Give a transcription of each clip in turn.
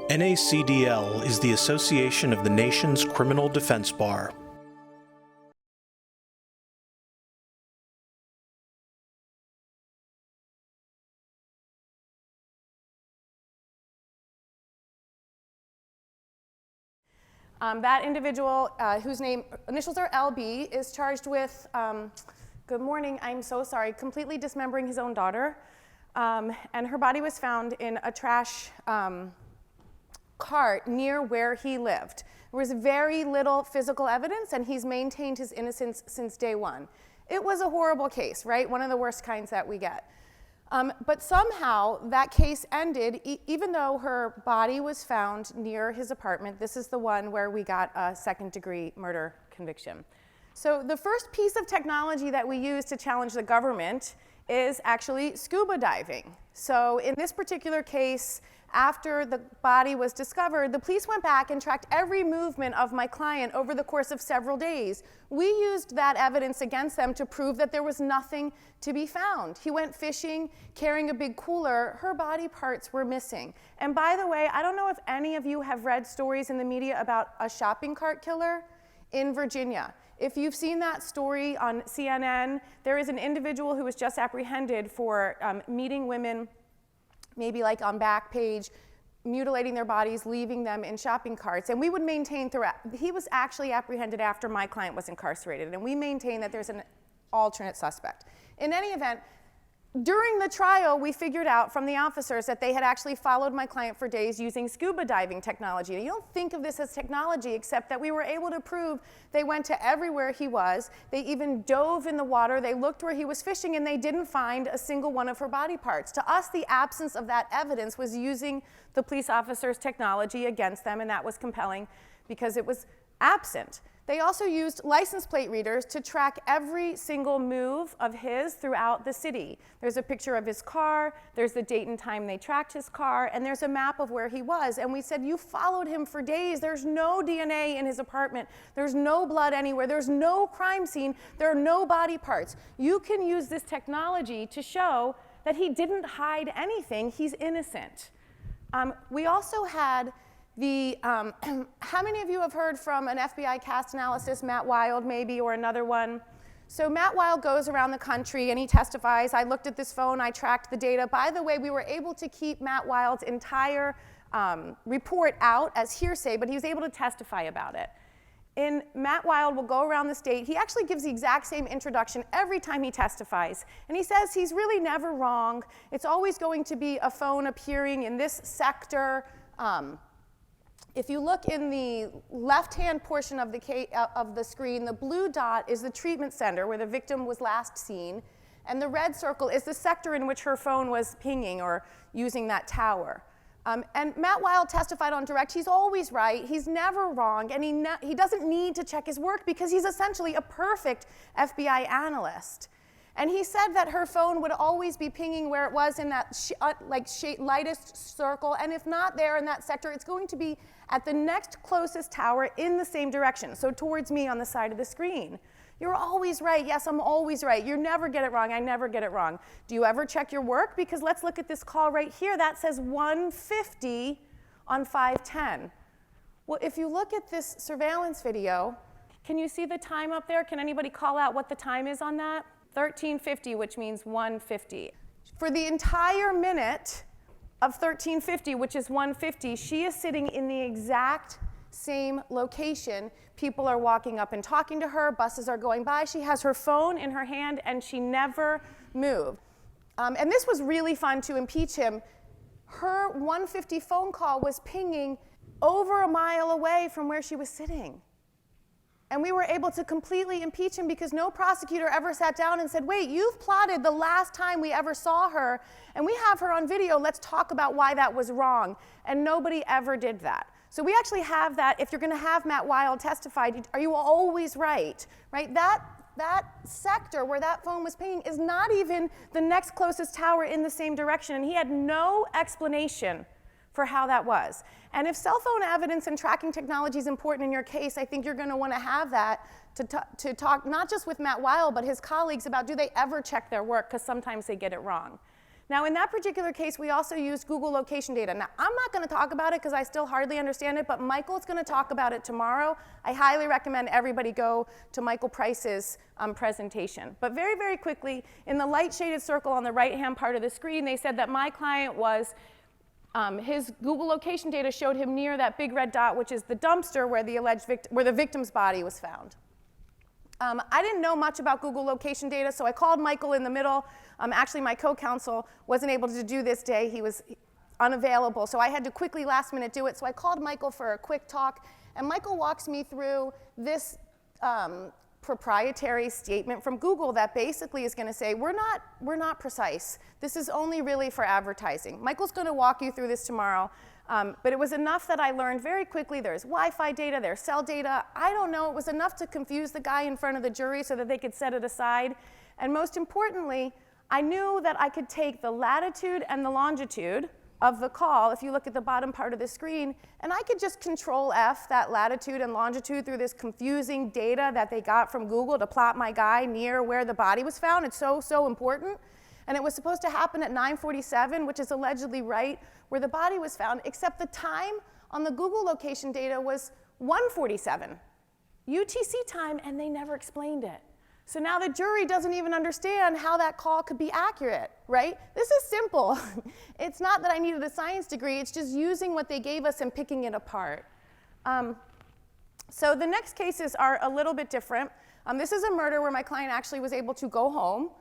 NACDL is the association of the nation's criminal defense bar. That individual, whose initials are LB, is charged with, good morning, I'm so sorry, completely dismembering his own daughter. And her body was found in a trash cart near where he lived. There was very little physical evidence, and he's maintained his innocence since day one. It was a horrible case, right? One of the worst kinds that we get. But somehow that case ended, even though her body was found near his apartment. This is the one where we got a second-degree murder conviction. So the first piece of technology that we use to challenge the government is actually scuba diving. So in this particular case, after the body was discovered, the police went back and tracked every movement of my client over the course of several days. We used that evidence against them to prove that there was nothing to be found. He went fishing carrying a big cooler. Her body parts were missing. And by the way, I don't know if any of you have read stories in the media about a shopping cart killer in Virginia. If you've seen that story on CNN, there is an individual who was just apprehended for meeting women, maybe like on Backpage, mutilating their bodies, leaving them in shopping carts. And we would maintain throughout, he was actually apprehended after my client was incarcerated, and we maintain that there's an alternate suspect. In any event, during the trial, we figured out from the officers that they had actually followed my client for days using scuba diving technology. And you don't think of this as technology, except that we were able to prove they went to everywhere he was. They even dove in the water. They looked where he was fishing, and they didn't find a single one of her body parts. To us, the absence of that evidence was using the police officers' technology against them, and that was compelling because it was absent. They also used license plate readers to track every single move of his throughout the city. There's a picture of his car, there's the date and time they tracked his car, and there's a map of where he was. And we said, you followed him for days. There's no DNA in his apartment. There's no blood anywhere. There's no crime scene. There are no body parts. You can use this technology to show that he didn't hide anything. He's innocent. We also had how many of you have heard from an FBI cast analysis, Matt Wild maybe, or another one? So Matt Wild goes around the country and he testifies. I looked at this phone, I tracked the data. By the way, we were able to keep Matt Wild's entire report out as hearsay, but he was able to testify about it. Matt Wild will go around the state. He actually gives the exact same introduction every time he testifies. And he says he's really never wrong. It's always going to be a phone appearing in this sector. If you look in the left-hand portion of the screen, the blue dot is the treatment center where the victim was last seen, and the red circle is the sector in which her phone was pinging or using that tower. And Matt Wild testified on direct. He's always right. He's never wrong, and he doesn't need to check his work because he's essentially a perfect FBI analyst. And he said that her phone would always be pinging where it was in that lightest circle, and if not there in that sector, it's going to be at the next closest tower in the same direction, so towards me on the side of the screen. You're always right. Yes, I'm always right. You never get it wrong. I never get it wrong. Do you ever check your work? Because let's look at this call right here. That says 150 on 510. Well, if you look at this surveillance video, can you see the time up there? Can anybody call out what the time is on that? 1350, which means 150. For the entire minute of 1350, which is 150, she is sitting in the exact same location. People are walking up and talking to her. Buses are going by. She has her phone in her hand, and she never moved. And this was really fun to impeach him. Her 150 phone call was pinging over a mile away from where she was sitting. And we were able to completely impeach him because no prosecutor ever sat down and said, wait, you've plotted the last time we ever saw her, and we have her on video. Let's talk about why that was wrong. And nobody ever did that. So we actually have that. If you're going to have Matt Wild testify, are you always right? Right? That sector where that phone was pinging is not even the next closest tower in the same direction, and he had no explanation for how that was. And if cell phone evidence and tracking technology is important in your case, I think you're going to want to have that to talk not just with Matt Wild, but his colleagues about do they ever check their work, because sometimes they get it wrong. Now, in that particular case, we also used Google location data. Now, I'm not going to talk about it because I still hardly understand it, but Michael's going to talk about it tomorrow. I highly recommend everybody go to Michael Price's presentation. But very, very quickly, in the light shaded circle on the right-hand part of the screen, they said that my client was, his Google location data showed him near that big red dot, which is the dumpster where the victim's body was found. I didn't know much about Google location data, so I called Michael in the middle. Actually, my co-counsel wasn't able to do this day. He was unavailable, so I had to quickly last minute do it. So I called Michael for a quick talk, and Michael walks me through this proprietary statement from Google that basically is going to say, we're not precise. This is only really for advertising. Michael's going to walk you through this tomorrow. But it was enough that I learned very quickly there's Wi-Fi data, there's cell data. I don't know, it was enough to confuse the guy in front of the jury so that they could set it aside. And most importantly, I knew that I could take the latitude and the longitude of the call, if you look at the bottom part of the screen, and I could just Control F that latitude and longitude through this confusing data that they got from Google to plot my guy near where the body was found. It's so, so important. And it was supposed to happen at 9:47, which is allegedly right where the body was found, except the time on the Google location data was 1:47, UTC time, and they never explained it. So now the jury doesn't even understand how that call could be accurate, right? This is simple. It's not that I needed a science degree, it's just using what they gave us and picking it apart. So the next cases are a little bit different. This is a murder where my client actually was able to go home.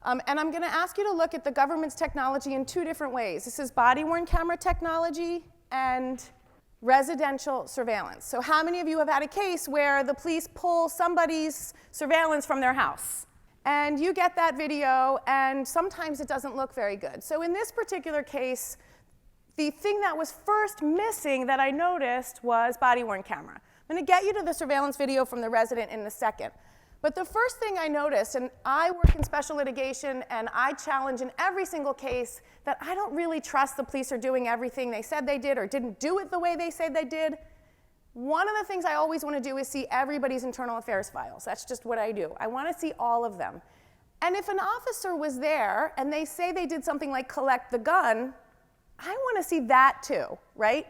And I'm going to ask you to look at the government's technology in two different ways. This is body-worn camera technology and residential surveillance. So how many of you have had a case where the police pull somebody's surveillance from their house? And you get that video, and sometimes it doesn't look very good. So in this particular case, the thing that was first missing that I noticed was body-worn camera. I'm going to get you to the surveillance video from the resident in a second. But the first thing I noticed, and I work in special litigation, and I challenge in every single case that I don't really trust the police are doing everything they said they did or didn't do it the way they said they did. One of the things I always want to do is see everybody's internal affairs files. That's just what I do. I want to see all of them. And if an officer was there and they say they did something like collect the gun, I want to see that too, right?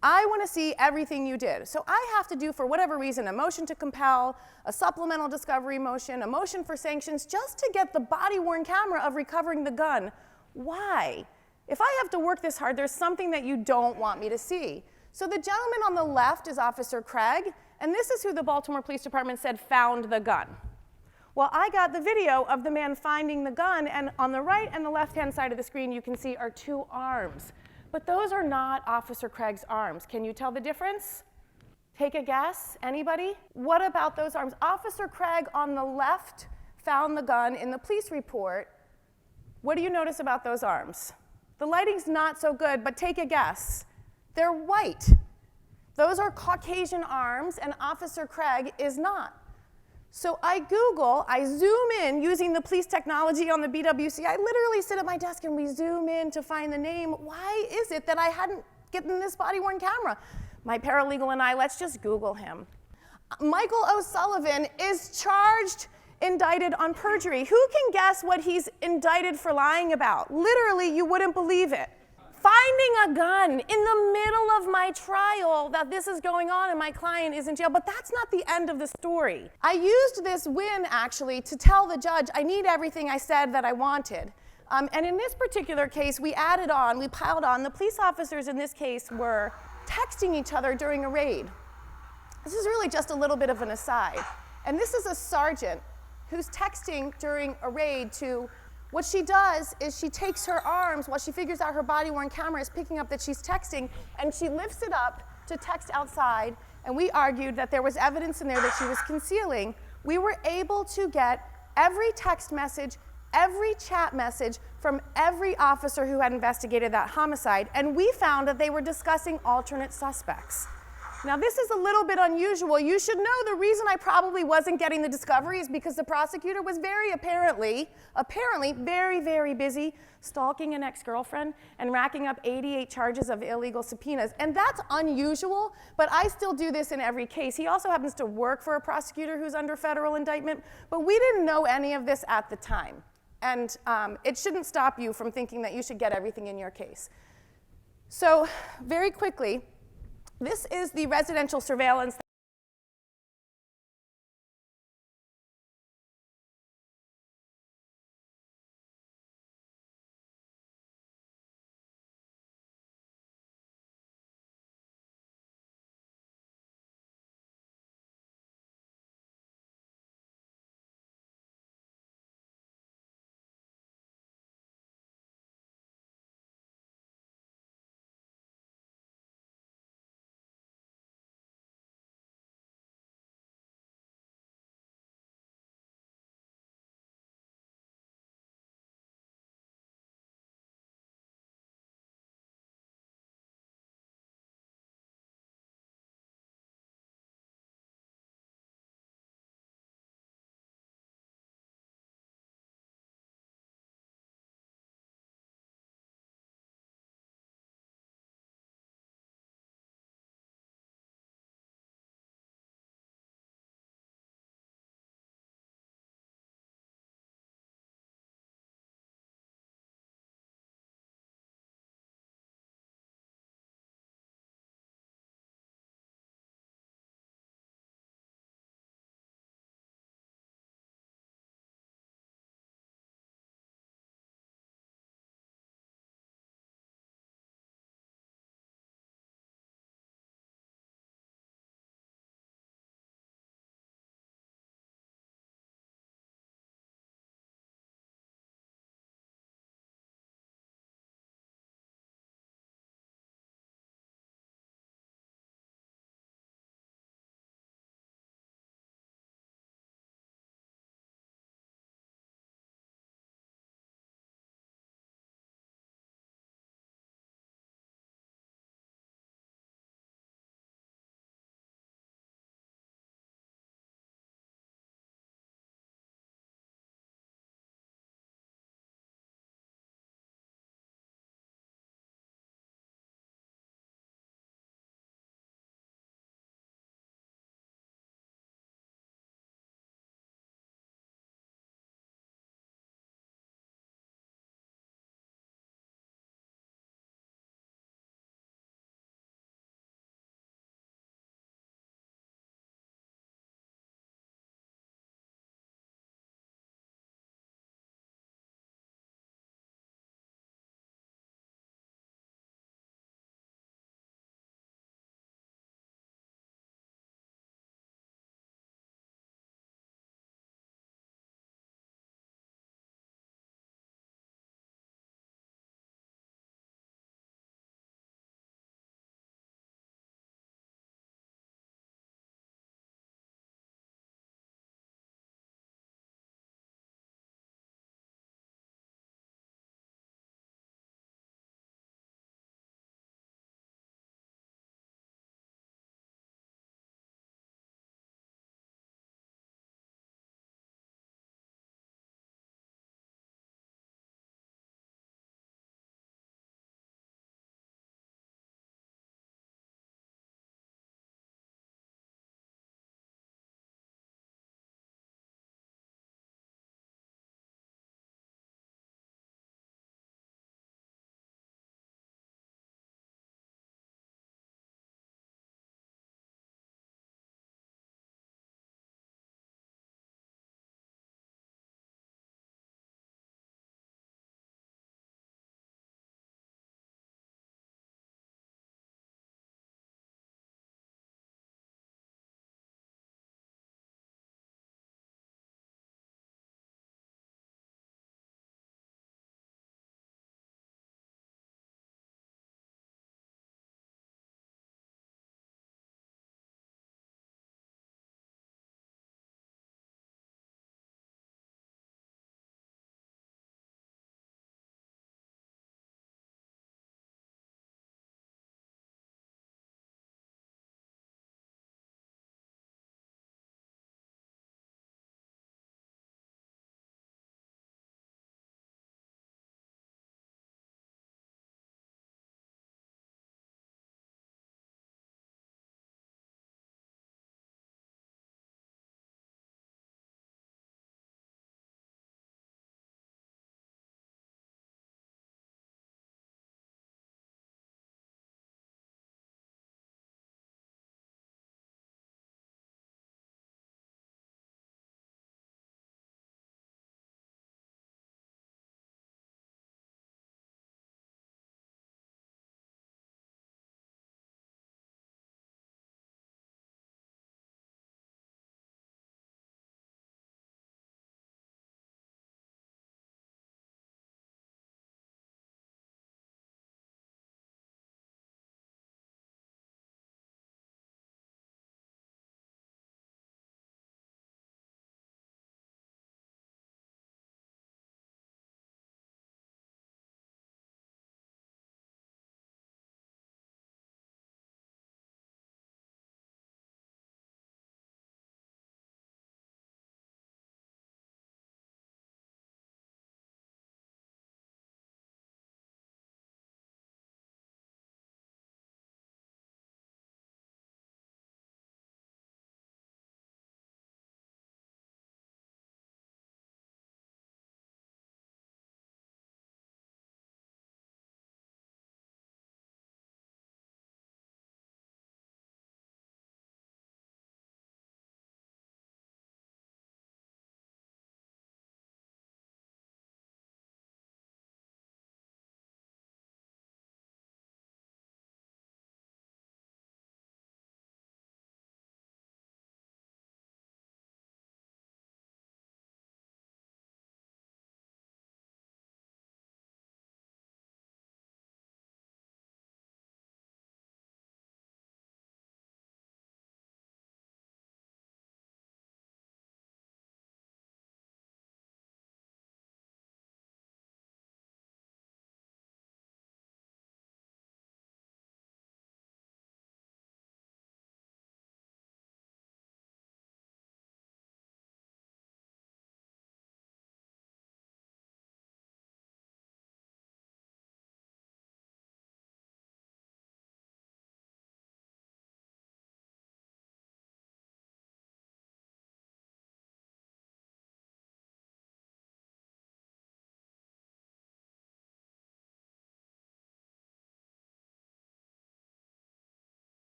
I want to see everything you did. So I have to do, for whatever reason, a motion to compel, a supplemental discovery motion, a motion for sanctions, just to get the body-worn camera of recovering the gun. Why? If I have to work this hard, there's something that you don't want me to see. So the gentleman on the left is Officer Craig, and this is who the Baltimore Police Department said found the gun. Well, I got the video of the man finding the gun, and on the right and the left-hand side of the screen, you can see are two arms. But those are not Officer Craig's arms. Can you tell the difference? Take a guess, anybody? What about those arms? Officer Craig on the left found the gun in the police report. What do you notice about those arms? The lighting's not so good, but take a guess. They're white. Those are Caucasian arms, and Officer Craig is not. So I Google, I zoom in using the police technology on the BWC. I literally sit at my desk and we zoom in to find the name. Why is it that I hadn't gotten this body-worn camera? My paralegal and I, let's just Google him. Michael O'Sullivan is charged, indicted on perjury. Who can guess what he's indicted for lying about? Literally, you wouldn't believe it. Finding a gun in the middle of my trial that this is going on and my client is in jail, but that's not the end of the story. I used this win, actually, to tell the judge I need everything I said that I wanted. And in this particular case, we piled on, the police officers in this case were texting each other during a raid. This is really just a little bit of an aside. And this is a sergeant who's texting during a raid to, what she does is she takes her arms while she figures out her body-worn camera is picking up that she's texting, and she lifts it up to text outside, and we argued that there was evidence in there that she was concealing. We were able to get every text message, every chat message from every officer who had investigated that homicide, and we found that they were discussing alternate suspects. Now, this is a little bit unusual. You should know the reason I probably wasn't getting the discovery is because the prosecutor was apparently very, very busy stalking an ex-girlfriend and racking up 88 charges of illegal subpoenas. And that's unusual, but I still do this in every case. He also happens to work for a prosecutor who's under federal indictment, but we didn't know any of this at the time. And it shouldn't stop you from thinking that you should get everything in your case. So very quickly, this is the residential surveillance